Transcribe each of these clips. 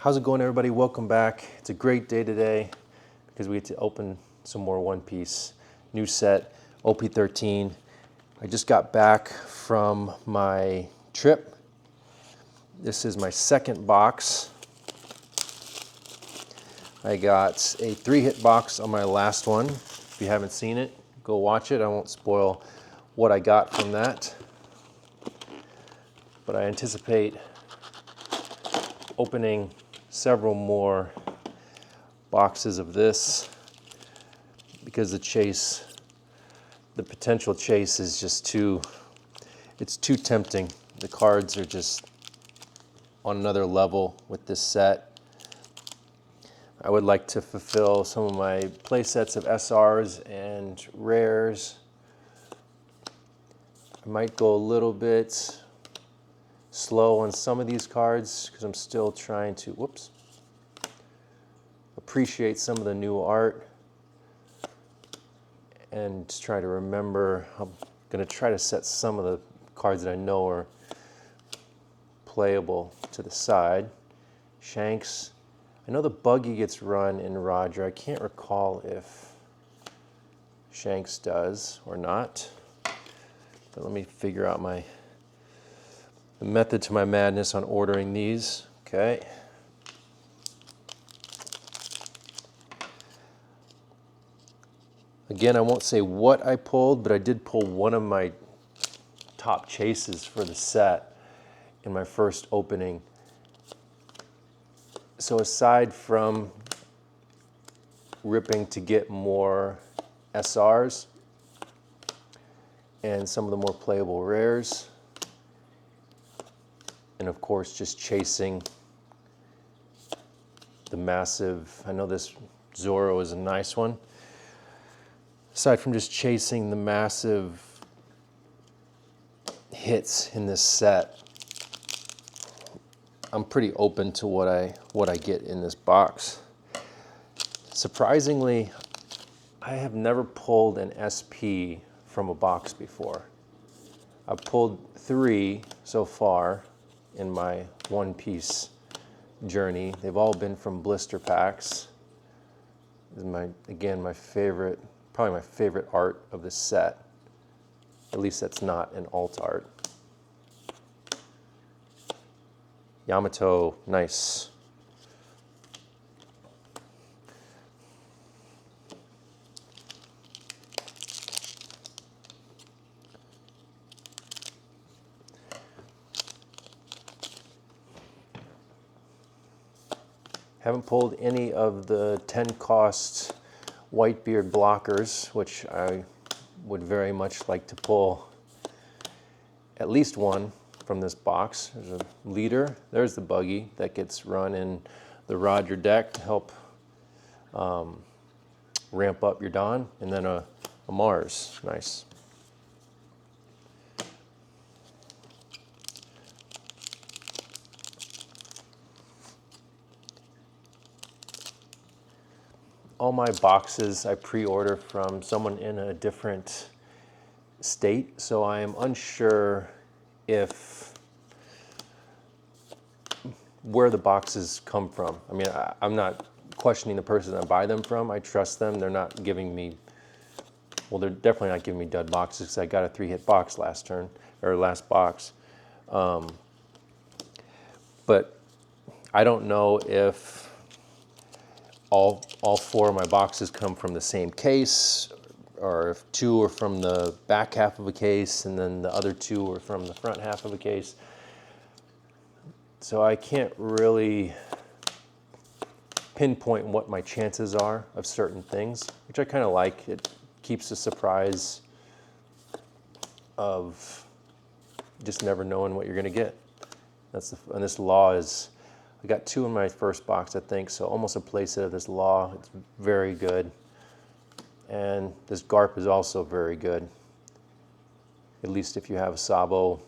How's it going, everybody? Welcome back. It's a great day today because we get to open some more One Piece. New set, OP13. I just got back from my trip. This is my second box. I got a 3-hit box on my last one. If you haven't seen it, go watch it. I won't spoil what I got from that. But I anticipate opening several more boxes of this because the potential chase is just it's too tempting. The cards are just on another level with this set. I would like to fulfill some of my play sets of SRs and rares. I might go a little bit slow on some of these cards because I'm still trying to, appreciate some of the new art and try to remember. I'm going to try to set some of the cards that I know are playable to the side. Shanks. I know the buggy gets run in Roger. I can't recall if Shanks does or not. But let me figure out the method to my madness on ordering these. Okay. Again, I won't say what I pulled, but I did pull one of my top chases for the set in my first opening. So aside from ripping to get more SRs and some of the more playable rares, and of course just chasing the massive, I know this Zoro is a nice one. Aside from just chasing the massive hits in this set, I'm pretty open to what I get in this box. Surprisingly, I have never pulled an SP from a box before. I've pulled 3 so far in my One Piece journey. They've all been from blister packs. This is my favorite, probably my favorite art of this set. At least that's not an alt art. Yamato, nice. Haven't pulled any of the 10 cost Whitebeard blockers, which I would very much like to pull at least one from this box. There's a leader. There's the buggy that gets run in the Roger deck to help ramp up your Don, and then a Mars. Nice. All my boxes I pre-order from someone in a different state, so I am unsure where the boxes come from. I mean, I'm not questioning the person I buy them from. I trust them. They're not giving me, well, they're definitely not giving me dud boxes because I got a 3-hit box last box. But I don't know if all 4 of my boxes come from the same case, or if 2 are from the back half of a case and then the other 2 are from the front half of a case. So I can't really pinpoint what my chances are of certain things, which I kind of like. It keeps the surprise of just never knowing what you're going to get. And this law is, I got 2 in my first box, I think, so almost a playset of this law. It's very good. And this Garp is also very good. At least if you have a Sabo,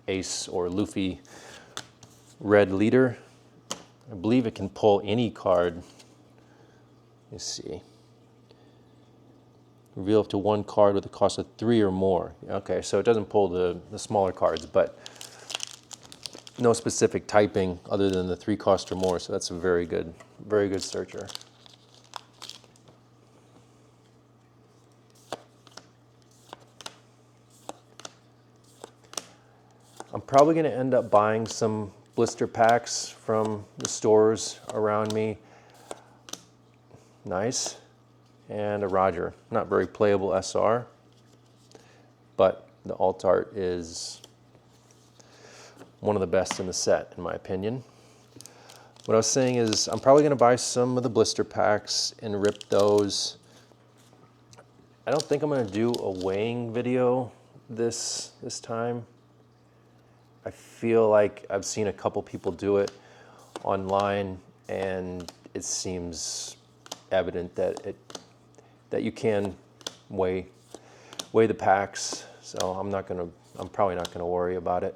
Ace, or Luffy red leader. I believe it can pull any card. Let's see. Reveal up to 1 card with a cost of 3 or more. Okay, so it doesn't pull the smaller cards, but no specific typing other than the 3 cost or more, so that's a very good searcher. I'm probably going to end up buying some blister packs from the stores around me. Nice. And a Roger. Not very playable SR, but the alt art is one of the best in the set, in my opinion. What I was saying is I'm probably going to buy some of the blister packs and rip those. I don't think I'm going to do a weighing video this time. I feel like I've seen a couple people do it online, and it seems evident that you can weigh the packs. So I'm probably not gonna worry about it.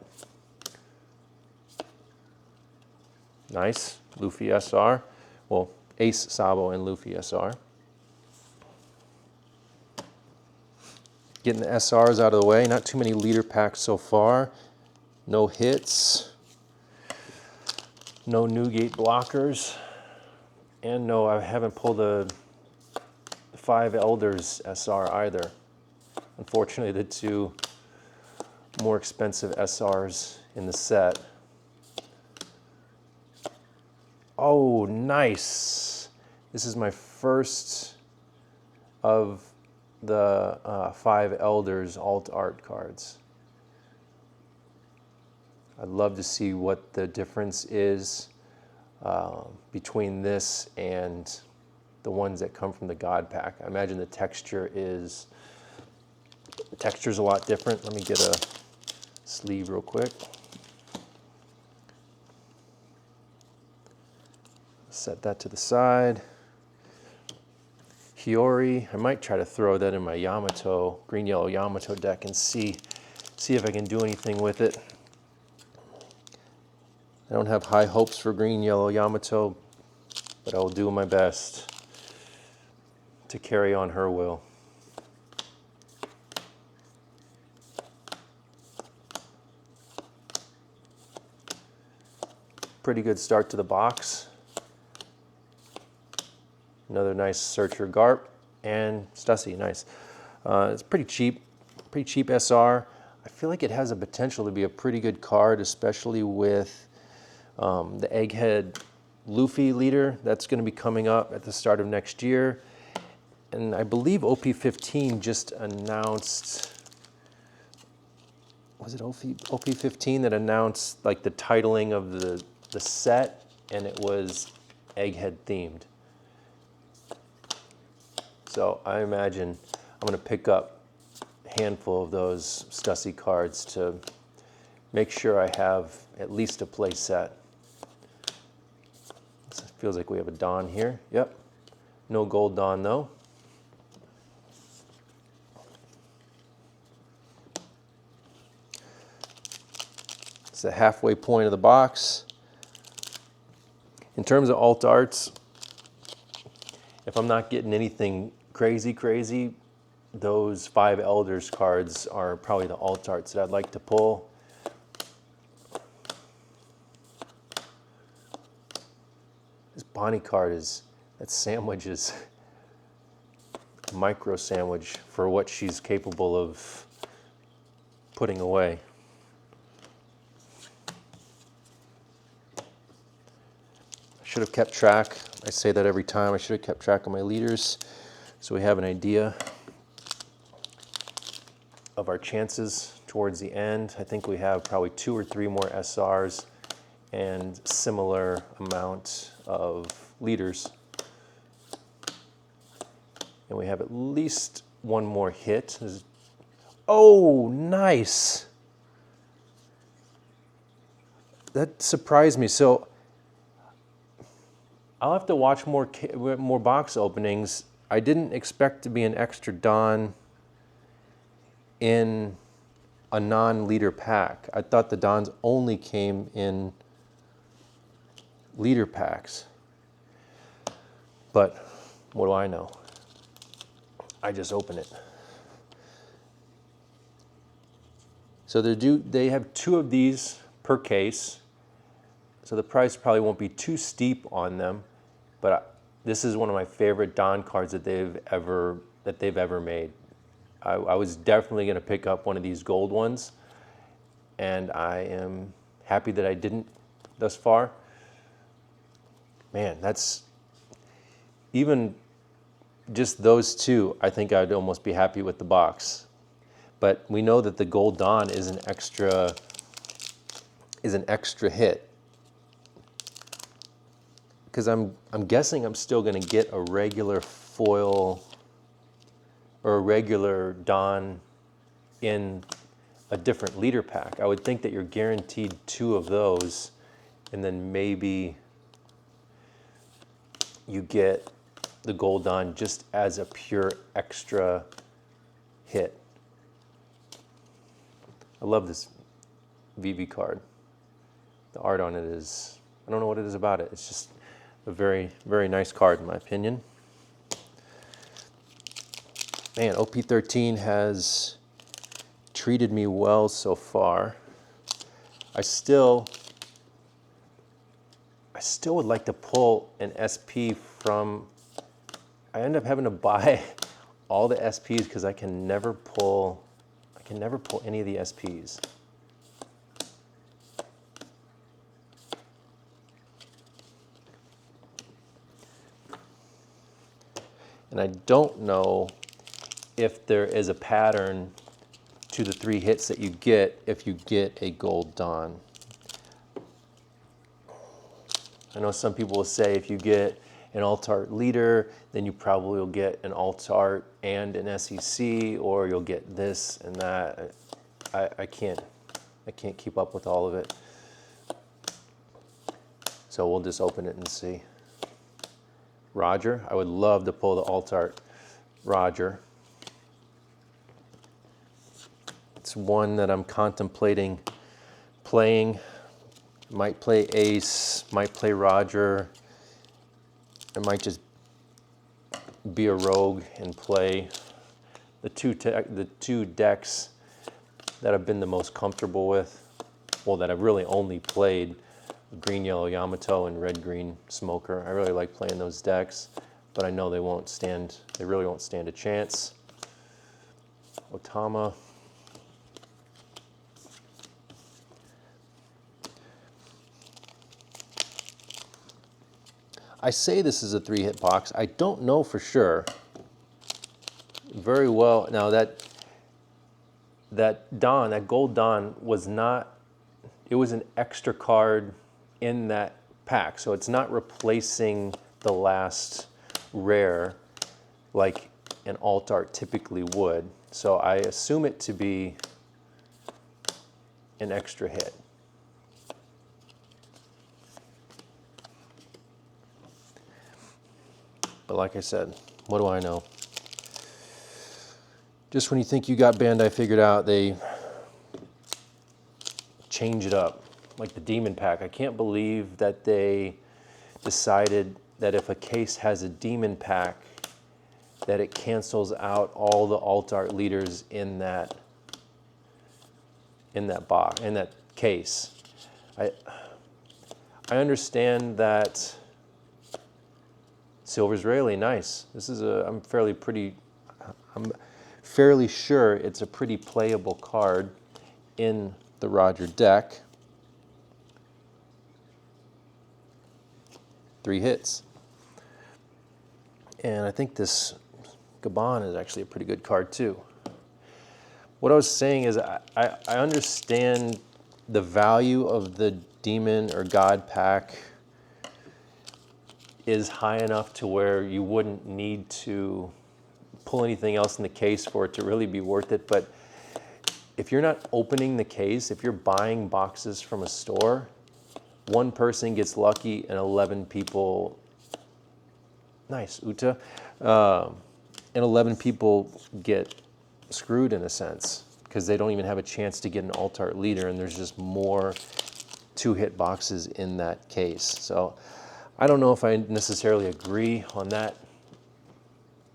Nice, Luffy SR. Well, Ace Sabo and Luffy SR. Getting the SRs out of the way. Not too many leader packs so far. No hits, no Newgate blockers, and no, I haven't pulled the 5 Elders SR either. Unfortunately, the 2 more expensive SRs in the set. Oh, nice. This is my first of the 5 Elders alt art cards. I'd love to see what the difference is between this and the ones that come from the God pack. I imagine the texture's a lot different. Let me get a sleeve real quick. Set that to the side. Hiyori, I might try to throw that in my Yamato, green-yellow Yamato deck and see if I can do anything with it. I don't have high hopes for green-yellow Yamato, but I will do my best to carry on her will. Pretty good start to the box. Another nice Searcher Garp and Stussy, nice. It's pretty cheap SR. I feel like it has a potential to be a pretty good card, especially with the Egghead Luffy leader that's going to be coming up at the start of next year. And I believe OP13 just announced, was it OP15 that announced like the titling of the set, and it was Egghead themed. So I imagine I'm going to pick up a handful of those Stussy cards to make sure I have at least a play set. It feels like we have a Dawn here. Yep. No gold Dawn though. It's the halfway point of the box. In terms of alt arts, if I'm not getting anything crazy, those 5 Elders cards are probably the alt arts that I'd like to pull. This Bonnie card that sandwich is a micro sandwich for what she's capable of putting away. I should have kept track. I say that every time. I should have kept track of my leaders so we have an idea of our chances towards the end. I think we have probably 2 or 3 more SRs and similar amount of leaders. And we have at least 1 more hit. Oh, nice. That surprised me. So I'll have to watch more box openings. I didn't expect to be an extra Dawn in a non-leader pack. I thought the Dons only came in leader packs. But what do I know? I just open it. So they have 2 of these per case. So the price probably won't be too steep on them, but this is one of my favorite Don cards that they've ever made. I was definitely going to pick up one of these gold ones, and I am happy that I didn't thus far. Man, that's even just those two. I think I'd almost be happy with the box. But we know that the gold Don is an extra hit, because I'm guessing I'm still going to get a regular foil or a regular Don in a different leader pack. I would think that you're guaranteed 2 of those, and then maybe you get the gold Don just as a pure extra hit. I love this VV card. The art on it is, I don't know what it is about it. It's just a very, very nice card in my opinion. Man, OP13 has treated me well so far. I still would like to pull an SP from, I end up having to buy all the SPs because I can never pull any of the SPs. And I don't know if there is a pattern to the 3 hits that you get if you get a gold Don. I know some people will say if you get an alt-art leader, then you probably will get an alt-art and an SEC, or you'll get this and that. I can't keep up with all of it. So we'll just open it and see. Roger, I would love to pull the alt-art Roger. It's one that I'm contemplating playing. Might play Ace, might play Roger. I might just be a rogue and play the two decks that I've been the most comfortable with. Well, that I've really only played, green, yellow Yamato and red, green Smoker. I really like playing those decks, but I know they really won't stand a chance. Otama. I say this is a 3-hit box. I don't know for sure. Very well. Now that Don, that gold Don was not, it was an extra card in that pack. So it's not replacing the last rare like an alt-art typically would. So I assume it to be an extra hit. But like I said, what do I know? Just when you think you got Bandai figured out, they change it up. Like the Demon Pack. I can't believe that they decided that if a case has a Demon Pack, that it cancels out all the alt-art leaders in that box, in that case. I understand that Silver's Rayleigh, nice. This is I'm fairly sure it's a pretty playable card in the Roger deck. 3 hits. And I think this Gabon is actually a pretty good card too. What I was saying is I understand the value of the Demon or God pack is high enough to where you wouldn't need to pull anything else in the case for it to really be worth it. But if you're not opening the case, if you're buying boxes from a store, one person gets lucky and 11 people, nice, Uta, and 11 people get screwed in a sense because they don't even have a chance to get an alt-art leader, and there's just more 2-hit boxes in that case. So I don't know if I necessarily agree on that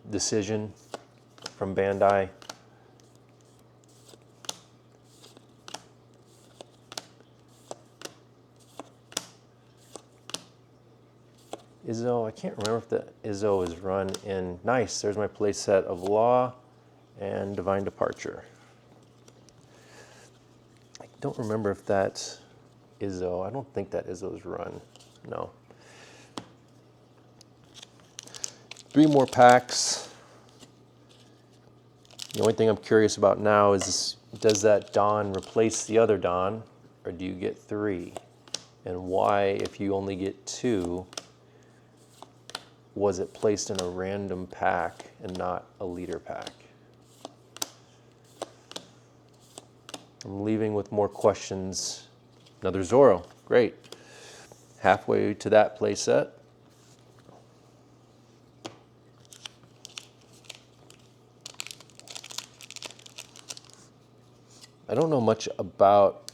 decision from Bandai. Izzo, I can't remember if the Izzo is run in. Nice, there's my play set of Law and Divine Departure. I don't remember if that Izzo, I don't think that Izzo is run, no. 3 more packs. The only thing I'm curious about now is, does that Dawn replace the other Dawn, or do you get 3? And why, if you only get 2, was it placed in a random pack and not a leader pack? I'm leaving with more questions. Another Zorro, great. Halfway to that play set. I don't know much about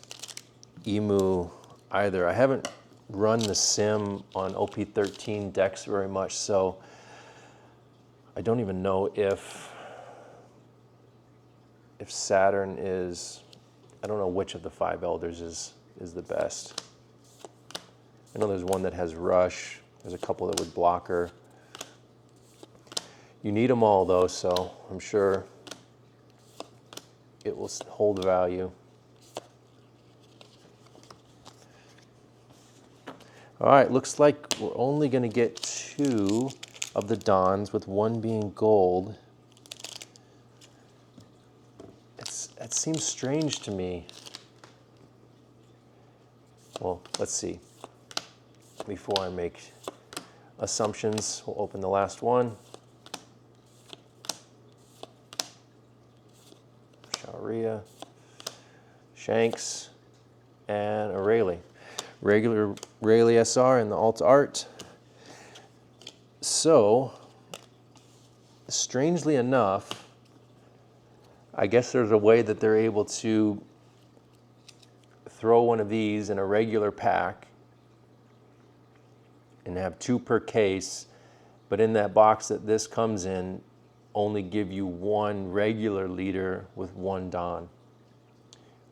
Emu either. I haven't run the sim on OP13 decks very much, so I don't even know if Saturn is, I don't know which of the 5 elders is the best. I know there's one that has Rush, there's a couple that would block her. You need them all though, so I'm sure it will hold value. All right, looks like we're only going to get 2 of the Dons, with 1 being gold. That seems strange to me. Well, let's see. Before I make assumptions, we'll open the last one. Sharia, Shanks, and a Rayleigh. Regular Rayleigh SR in the alt art. So, strangely enough, I guess there's a way that they're able to throw one of these in a regular pack and have 2 per case, but in that box that this comes in, only give you 1 regular leader with 1 Don.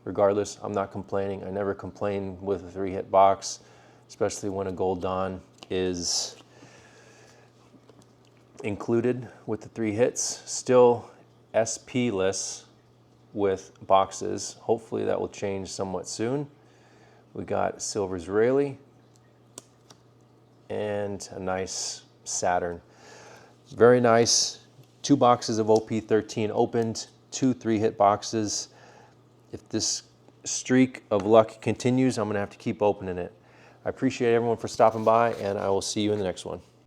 Regardless, I'm not complaining. I never complain with a 3-hit box, especially when a gold Don is included with the 3 hits. Still SP-less with boxes. Hopefully that will change somewhat soon. We got Silver's Rayleigh and a nice Saturn. Very nice. 2 boxes of OP13 opened, 2 3-hit boxes. If this streak of luck continues, I'm going to have to keep opening it. I appreciate everyone for stopping by, and I will see you in the next one.